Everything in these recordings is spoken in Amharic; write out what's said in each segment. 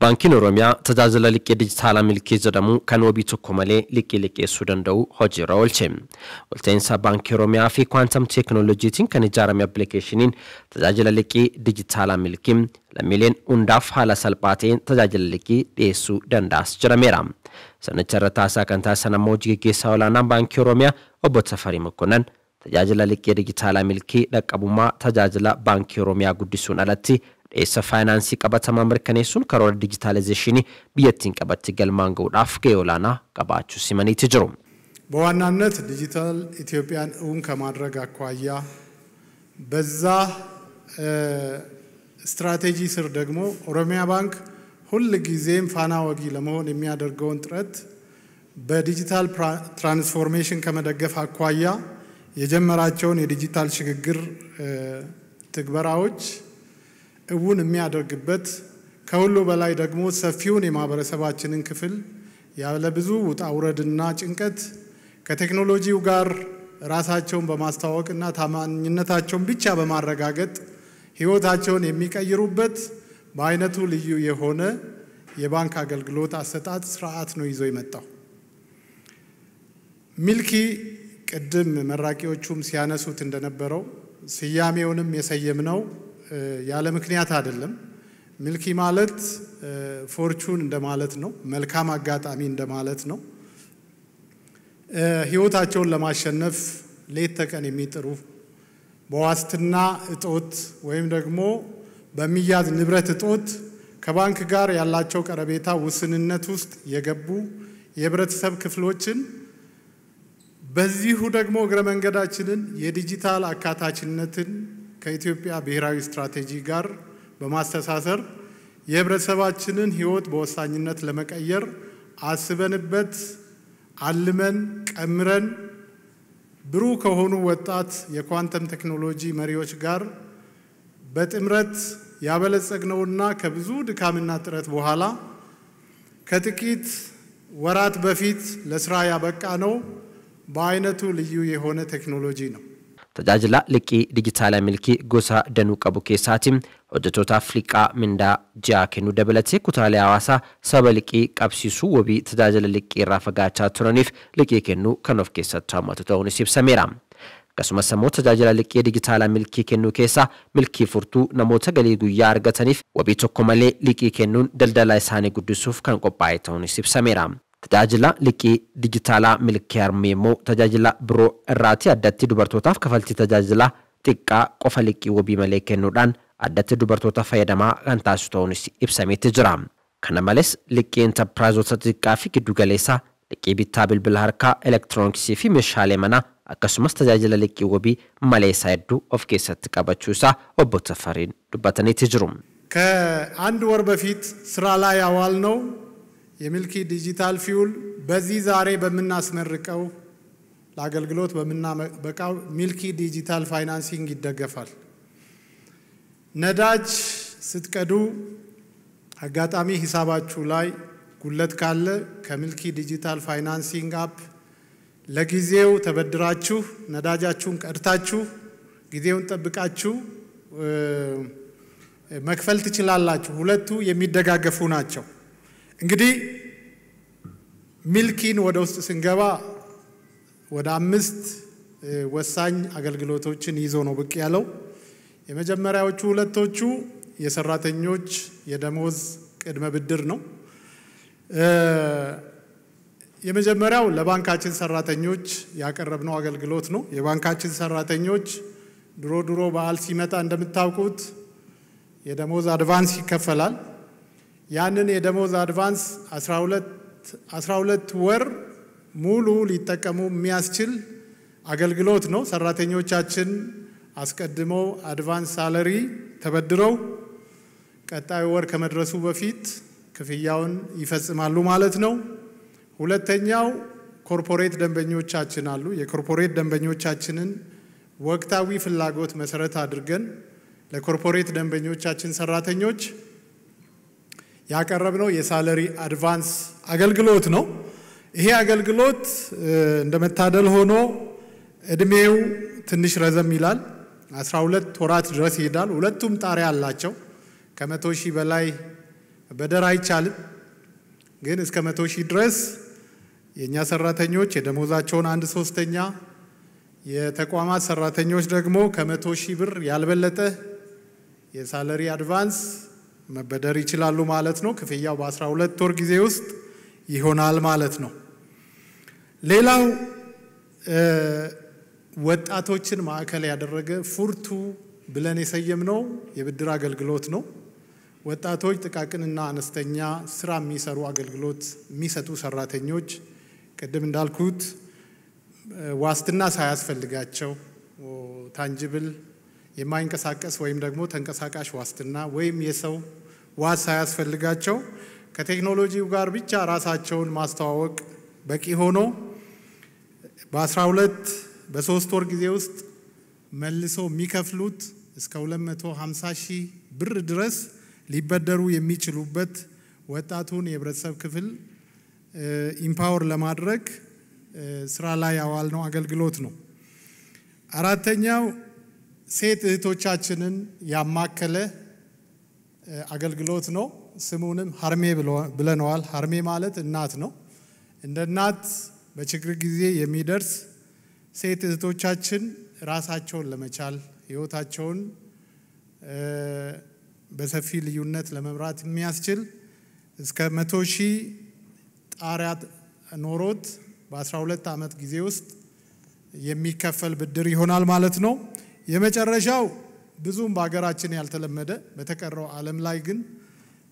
Bankiin Oromiyaa tajaajila liqii dijitaalaa milkii jedhamu kan wabii tokko malee liqii liqeessuu danda'u hojiirra oolche. Walta'iinsa Baankii Oromiyaa fi Quantum Technologytiin kan ijaarame appilikeeshiniin tajaajila liqii dijitaalaa milkii lammiileen hundaaf haala salphaa ta'een tajaajila liqii dhiyeessuu danda'as jedhameera. Sanicha irra taasaa kan taasisan ammoo hojii gaggeessaa olaanaan Baankii Oromiyaa obbo Tafarii Mokonnan tajaajila liqii dijitaalaa milkii dhaqqabummaa tajaajila Baankii Oromiyaa guddisuun alatti Essa finance qabatamaa mirkaneessuun karoora digitalizeeshinii biyyattiin qabatti galmaan ga'uudhaaf gahee olaanaa qabaachuu simaniitti jiru. በዋናነት ዲጂታል ኢትዮጵያን እውን ከማድረግ አኳያ በዛ ስትራቴጂ ስር ደግሞ ኦሮሚያ ባንክ ሁሉ ጊዜም ፋና ወጊ ለመሆን የሚያደርገውን ጥረት በዲጂታል ትራንስፎርሜሽን ከመደገፍ አኳያ የጀመራቸውን የዲጂታል ሽግግር ትግበራዎች እውን የሚያደርግበት ከሁሉ በላይ ደግሞ ሰፊውን የማህበረሰባችንን ክፍል ያለ ብዙ ውጣ ውረድና ጭንቀት ከቴክኖሎጂው ጋር ራሳቸውን በማስተዋወቅና ታማኝነታቸውን ብቻ በማረጋገጥ ህይወታቸውን የሚቀይሩበት በአይነቱ ልዩ የሆነ የባንክ አገልግሎት አሰጣጥ ስርዓት ነው ይዞ የመጣው። ሚልኪ ቅድም መራቂዎቹም ሲያነሱት እንደነበረው ስያሜውንም የሰየምነው ያለ ምክንያት አይደለም። ሚልኪ ማለት ፎርቹን እንደማለት ነው፣ መልካም አጋጣሚ እንደማለት ነው። ህይወታቸውን ለማሸነፍ ሌት ተቀን የሚጥሩ በዋስትና እጦት ወይም ደግሞ በሚያዝ ንብረት እጦት ከባንክ ጋር ያላቸው ቀረቤታ ውስንነት ውስጥ የገቡ የህብረተሰብ ክፍሎችን በዚሁ ደግሞ እግረ መንገዳችንን የዲጂታል አካታችነትን ከኢትዮጵያ ብሔራዊ ስትራቴጂ ጋር በማስተሳሰር የህብረተሰባችንን ህይወት በወሳኝነት ለመቀየር አስበንበት አልመን ቀምረን ብሩህ ከሆኑ ወጣት የኳንተም ቴክኖሎጂ መሪዎች ጋር በጥምረት ያበለጸግነውና ከብዙ ድካምና ጥረት በኋላ ከጥቂት ወራት በፊት ለስራ ያበቃነው በአይነቱ ልዩ የሆነ ቴክኖሎጂ ነው። ታጃጅላ liqii dijitaalaa milkii gosa danuu qabu keessaatiin hojjettoota Afrikaa mindaa ji'a kennuu dabalatee kutaalee hawaasaa saba liqii qabsiisuu wabii tajaajila liqii irraa fagaachaa turaniif liqii kennuu kan of keessatti hammatu ta'uunis ibsameera. Akkasumas immoo tajaajila liqii dijitaalaa milkii kennuu keessaa milkii furtuu namoota galii guyyaa argataniif wabii tokko malee liqii kennuun daldala isaanii guddisuuf kan qophaa'e ta'uunis ibsameera. Tajaajila liqii dijitaalaa milkii armeemmoo tajaajila biroo irraati addatti dubartootaaf kafaltii tajaajila xiqqaa qofa liqii wabii malee kennuudhaan addatti dubartoota fayyadamaa kan taasisu ta'uunis ibsameetti jira. Kana malees liqii enterpiraayizota xiqqaa fi giddu galeessaa liqii bittaa bilbila harkaa elektirooniksii fi meeshaalee manaa akkasumas tajaajila liqii wabii malee isaa hedduu of keessatti qabachuu isaa obbo Tafariin dubbataniitti jiru. ከአንድ ወር በፊት ስራ ላይ ያዋልነው የሚልኪ ዲጂታል ፊውል በዚህ ዛሬ በመናስመርቀው ለአገልግሎት በመናበቃው ሚልኪ ዲጂታል ፋይናንሲንግ ይደገፋል። ነዳጅ ስትቀዱ አጋጣሚ ሂሳባችሁ ላይ ጉለት ካለ ከሚልኪ ዲጂታል ፋይናንሲንግ አፕ ለጊዜው ተበድራችሁ ነዳጃችሁን ቀድታችሁ ጊዜውን ጠብቃችሁ መክፈል ትችላላችሁ። ሁለቱ የሚደጋገፉ ናቸው። እንግዲህ ሚልኪን ወደ ውስጥ ስንገባ ወደ 5 ወሳኝ አገልግሎቶችን ይዞ ነው ብቅ ያለው። የመጀመሪያዎቹ ሁለቶቹ የሰራተኞች የደሞዝ ቅድመ ብድር ነው። የመጀመሪያው ለባንካችን ሰራተኞች ያቀረብነው አገልግሎት ነው። የባንካችን ሰራተኞች ድሮ በዓል ሲመጣ እንደምታውቁት የደሞዝ አድቫንስ ይከፈላል። ያንን የደሞዝ አድቫንስ 12 ወር ሙሉ ሊጠቀሙ የሚያስችል አገልግሎት ነው። ሰራተኞቻችን አስቀድመው አድቫንስ ሳለሪ ተበድረው ቀጣይ ወር ከመድረሱ በፊት ክፍያውን ይፈጽማሉ ማለት ነው። ሁለተኛው ኮርፖሬት ደንበኞቻችን አሉ። የኮርፖሬት ደንበኞቻችንን ወቅታዊ ፍላጎት መሰረት አድርገን ለኮርፖሬት ደንበኞቻችን ሰራተኞች ያቀረብነው የሳለሪ አድቫንስ አገልግሎት ነው። ይሄ አገልግሎት እንደመታደል ሆኖ እድሜው ትንሽ ረዘም ይላል። 12 ወራት ድረስ ይሄዳል። ሁለቱም ጣሪያ አላቸው። ከ100,000 በላይ መበደር አይቻልም። ግን እስከ 100,000 ድረስ የኛ ሰራተኞች የደሞዛቸውን 1/3 የተቋማት ሰራተኞች ደግሞ ከ100,000 ብር ያልበለጠ የሳለሪ አድቫንስ መበደር ይችላሉ ማለት ነው። ክፍያው በ12 ወር ጊዜ ውስጥ ይሆናል ማለት ነው። ሌላው ወጣቶችን ማዕከል ያደረገ ፉርቱ ብለን የሰየምነው የብድር አገልግሎት ነው። ወጣቶች ጥቃቅንና አነስተኛ ስራ የሚሰሩ አገልግሎት የሚሰጡ ሰራተኞች ቅድም እንዳልኩት ዋስትና ሳያስፈልጋቸው ታንጂብል የማይንቀሳቀስ ወይም ደግሞ ተንቀሳቃሽ ዋስትና ወይም የሰው ዋስ ሳያስፈልጋቸው ከቴክኖሎጂው ጋር ብቻ ራሳቸውን ማስተዋወቅ በቂ ሆኖ በ3 ወር ጊዜ ውስጥ መልሰው የሚከፍሉት እስከ 250,000 ብር ድረስ ሊበደሩ የሚችሉበት ወጣቱን የህብረተሰብ ክፍል ኢምፓወር ለማድረግ ስራ ላይ ያዋልነው አገልግሎት ነው። አራተኛው ሴት እህቶቻችንን ያማከለ አገልግሎት ነው። ስሙንም ሀርሜ ብለነዋል። ሀርሜ ማለት እናት ነው። እንደ እናት በችግር ጊዜ የሚደርስ ሴት እህቶቻችን ራሳቸውን ለመቻል ህይወታቸውን በሰፊ ልዩነት ለመምራት የሚያስችል እስከ 100,000 ጣሪያ ኖሮት በ12 ዓመት ጊዜ ውስጥ የሚከፈል ብድር ይሆናል ማለት ነው። የመጨረሻው ብዙም በአገራችን ያልተለመደ በተቀረው ዓለም ላይ ግን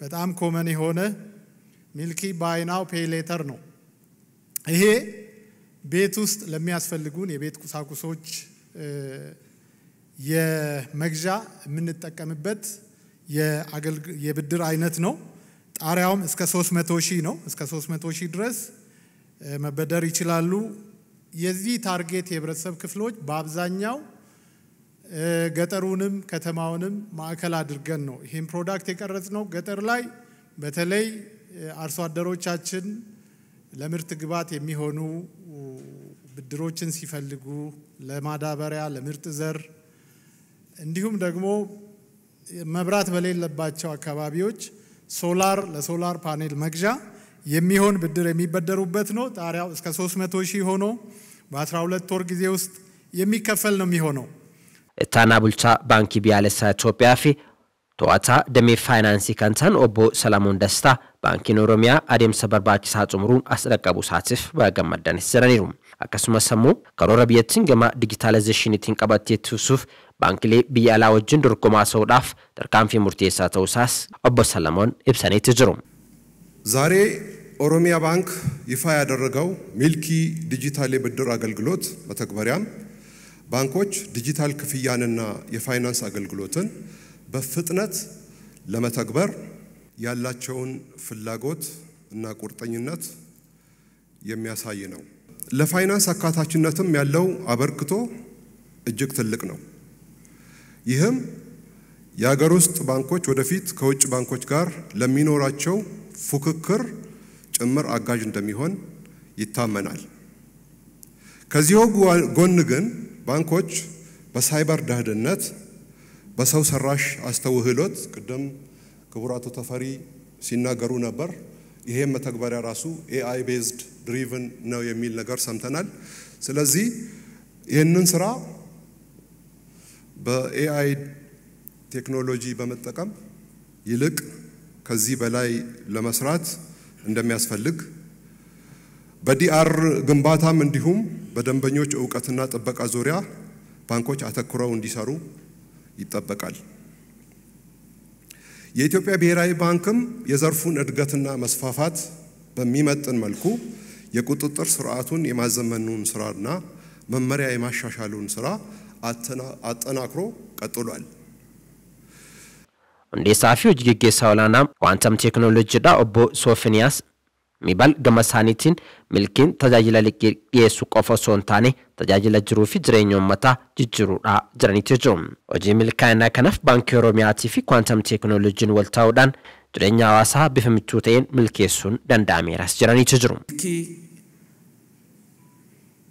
በጣም ኮመን የሆነ ሚልኪ ባይ ናው ፔይ ሌተር ነው። ይሄ ቤት ውስጥ ለሚያስፈልጉን የቤት ቁሳቁሶች የመግዣ የምንጠቀምበት የብድር አይነት ነው። ጣሪያውም እስከ 300,000 ነው። እስከ 300,000 ድረስ መበደር ይችላሉ። የዚህ ታርጌት የህብረተሰብ ክፍሎች በአብዛኛው ገጠሩንም ከተማውንም ማዕከል አድርገን ነው ይሄን ፕሮዳክት የቀረጽ ነው። ገጠር ላይ በተለይ አርሶ አደሮቻችን ለምርት ግብዓት የሚሆኑ ብድሮችን ሲፈልጉ ለማዳበሪያ፣ ለምርጥ ዘር እንዲሁም ደግሞ መብራት በሌለባቸው አካባቢዎች ለሶላር ፓኔል መግዣ የሚሆን ብድር የሚበደሩበት ነው። ጣሪያው እስከ 300,000 ሆኖ በ12 ወር ጊዜ ውስጥ የሚከፈል ነው የሚሆነው። ታና ቡልቻ ባንኪ ቢያለሳ ኢትዮጵያ ፊ ቶዋታ ደሜ ፋይናንስ ካንታን ኦቦ ሰላሞን ደስታ ባንኪ ኦሮሚያ አደምሰ በርባኪሳ ጽምሩን አስረቀቡ ሳትፍ በገመዳን ይሰረኒሩ አከሱመ ሰሙ ከሮረ ቢየትን ገማ ዲጂታላይዜሽን ይንቀበት የትሱፍ ባንኪሌ ቢያላ ወጅን ድርቆማ ሰውዳፍ ተርካንፊ ሙርቴሳ ተውሳስ ኦቦ ሰላሞን ኢብሰኔ ትጅሩ ዛሬ ኦሮሚያ ባንክ ይፋ ያደረገው ሚልኪ ዲጂታል የብድር አገልግሎት በተግባሪያም ባንኮች ዲጂታል ክፍያንና የፋይናንስ አገልግሎትን በፍጥነት ለመተግበር ያላቸውን ፍላጎት እና ቁርጠኝነት የሚያሳይ ነው። ለፋይናንስ አካታችነትም ያለው አበርክቶ እጅግ ትልቅ ነው። ይህም የሀገር ውስጥ ባንኮች ወደፊት ከውጭ ባንኮች ጋር ለሚኖራቸው ፉክክር ጭምር አጋዥ እንደሚሆን ይታመናል። ከዚሁ ጎን ግን ባንኮች በሳይበር ደህንነት በሰው ሰራሽ አስተውህሎት ቅድም ክቡራቱ ተፈሪ ሲናገሩ ነበር። ይሄም መተግበሪያ ራሱ AI based driven ነው የሚል ነገር ሰምተናል። ስለዚህ ይህንን ስራ በAI ቴክኖሎጂ በመጠቀም ይልቅ ከዚህ በላይ ለመስራት እንደሚያስፈልግ በዲአር ግንባታም እንዲሁም በደንበኞች ዕውቀትና ጥበቃ ዙሪያ ባንኮች አተኩረው እንዲሰሩ ይጠበቃል። የኢትዮጵያ ብሔራዊ ባንክም የዘርፉን እድገትና መስፋፋት በሚመጥን መልኩ የቁጥጥር ስርዓቱን የማዘመኑን ስራና መመሪያ የማሻሻሉን ስራ አጠናክሮ ቀጥሏል። እንደ ሳፊው ጅግጌ ሳውላና ኳንተም ቴክኖሎጂ ዳ ኦቦ ሶፊኒያስ ሚባል ገመሳኒቲን ሚልኪን ተጃጅለ ልቂ የሱ ቆፎሶንታኔ ተጃጅለ ጅሩፊ ጅሬኞ መታ ጅጅሩዳ ጅረኒቴጆም ኦጂ ሚልካና ከነፍ ባንክ ኦሮሚያ ቲፊ ኳንተም ቴክኖሎጂን ወልታውዳን ጅሬኛ ዋሳ በፍምቱቴን ሚልኬሱን ደንዳሜራስ ጅረኒቴጆም ሚልኪ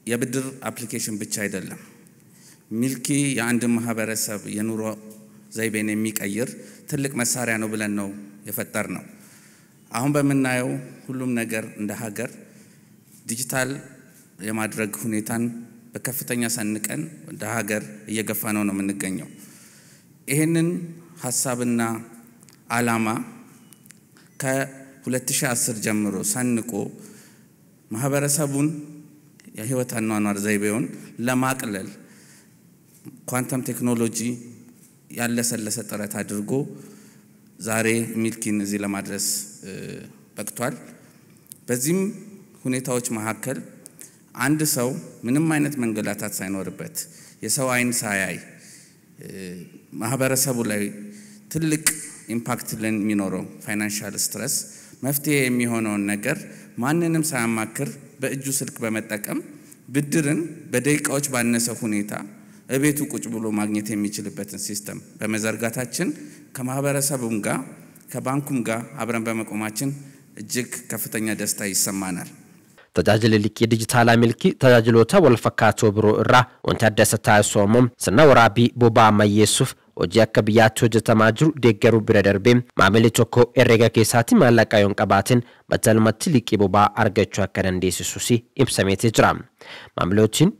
የብድር አፕሊኬሽን ብቻ አይደለም። ሚልኪ የአንድ ማህበረሰብ የኑሮ ዘይቤን የሚቀይር ትልቅ መሳሪያ ነው ብለን ነው የፈጠር ነው። አሁን በመናየው ሁሉም ነገር እንደ ሀገር ዲጂታል የማድረግ ሁኔታን በከፍተኛ ሰንቀን እንደ ሀገር እየገፋነው ነው የምንገኘው። ይሄንን ሐሳብና ዓላማ ከ2010 ጀምሮ ሰንቆ ማህበረሰቡን የህይወት አኗኗር ዘይቤውን ለማቅለል ኳንተም ቴክኖሎጂ ያለሰለሰ ጥረት አድርጎ ዛሬ ሚልኪን እዚህ ለማድረስ በቅቷል። በዚህም ሁኔታዎች መካከል አንድ ሰው ምንም አይነት መንገላታት ሳይኖርበት የሰው አይን ሳያይ ማህበረሰቡ ላይ ትልቅ ኢምፓክት ለሚኖረው ፋይናንሻል ስትረስ መፍትሄ የሚሆነው ነገር ማንንም ሳያማክር በእጁ ስልክ በመጠቀም ብድርን በደቂቃዎች ባነሰ ሁኔታ እቤቱ ቁጭ ብሎ ማግኘት የሚችልበትን ሲስተም በመዘርጋታችን ከማህበረሰቡም ጋር ከባንኩም ጋር አብረን በመቆማችን እጅግ ከፍተኛ ደስታ ይሰማናል። tajaajila liqii dijitaalaa milkii tajaajiloota wal fakkaatoo biroo irraa wanta adda isa taasisu immoo sirna waraabbii boba'aa ammayyeessuuf hojii akka biyyaatti hojjetamaa jiru deeggaruu bira darbee maamilli tokko herreega keessaatti maallaqa yoon qabaatin battalumatti liqii boba'aa argachuu akka dandeessisus ibsameetee jira. Maamilootiin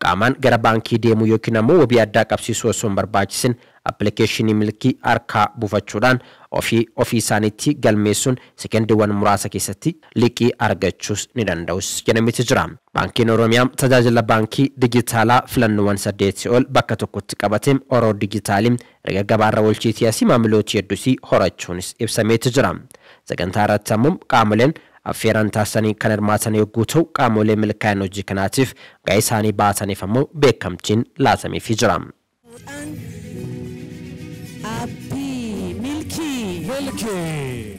qaamaan gara baankii deemuu yookiin ammoo wabii addaa qabsiisuu osoo hin barbaachisin application milkii harkaa buufachuudhaan ofii isaaniitti galmeessuun sekendiiwwan muraasa keessatti liqii argachuus ni danda'us jedhameeti jira. Baankiin Oromiyaa tajaajila baankii dijitaalaa filannoowwan 8 ol bakka tokkotti qabateen Oroo dijitaaliin erga gabaarra oolchiitii asii maamilootii hedduusii horachuunis ibsameeti jira. Sagantaa irratti ammoo qaamoleen affeeran taasisanii kan hirmaatan yogguu ta'u qaamolee milkaa'ina hojii kanaatiif gahee isaanii baataniif ammoo beekamtiin laatameefii jira. Milky.